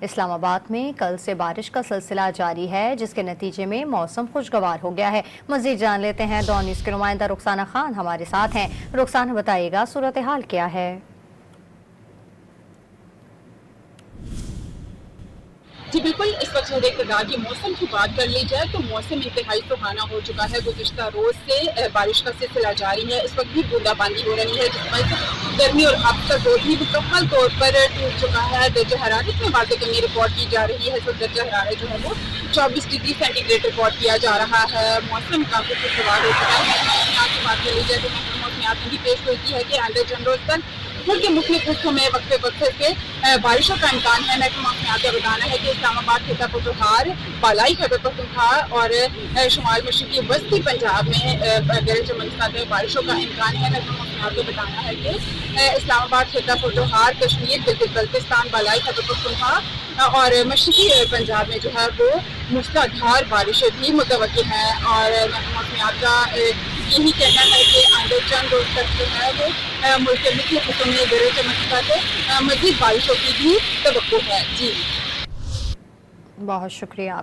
اسلام آباد میں کل سے بارش کا سلسلہ جاری ہے، جس کے نتیجے میں موسم خوشگوار ہو گیا ہے۔ مزید جان لیتے ہیں، ڈان نیوز کے نمائندہ رخسانہ خان ہمارے ساتھ ہیں۔ رخسانہ، بتائیے گا صورتحال کیا ہے؟ جی بالکل، اس وقت شہر اقتدار کی موسم کی بات کر لی جائے تو موسم انتہائی سہانا ہو چکا ہے۔ گزشتہ روز سے بارش کا سلسلہ جاری ہے، اس وقت بھی بوندا باندی ہو رہی ہے، جس میں گرمی اور اب کا دور بھی مکمل طور پر ٹوٹ چکا ہے۔ درجہ حرارت میں واضح کمی رپورٹ کی جا رہی ہے، تو درجہ حرارت جو ہے وہ 24 ڈگری سینٹی گریڈ رپورٹ کیا جا رہا ہے۔ موسم کافی خوشگوار ہو چکا ہے۔ موسمیات کی بات کر لی جائے تو موسمیات نے بھی پیش گوئی کی ہے کہ آئندہ چند روز تک ملک کے مختلف حصوں میں وقفے وقفے سے بارشوں کا امکان ہے۔ محکمہ موسمیات کا بتانا ہے کہ اسلام آباد، خطہ پٹوہار، بالائی خیبر پختونخوا اور شمال مشرقی وسطی پنجاب میں گرج چمک کے ساتھ بارشوں کا امکان ہے۔ محکمہ موسمیات کا بتانا ہے کہ اسلام آباد، خطہ پٹوہار، کشمیر، گلگت بلتستان، بالائی خیبر پختونخوا اور مشرقی پنجاب میں جو ہے وہ موسلادھار بارشیں بھی متوقع ہیں، اور محکمہ موسمیات کا یہی کہنا ہے کہ آئندہ چند روز تک جو ہے وہ ملک کے مختلف حصوں میں گرج چمک کے ساتھ مزید بارشوں کی بھی توقع ہے۔ جی بہت شکریہ۔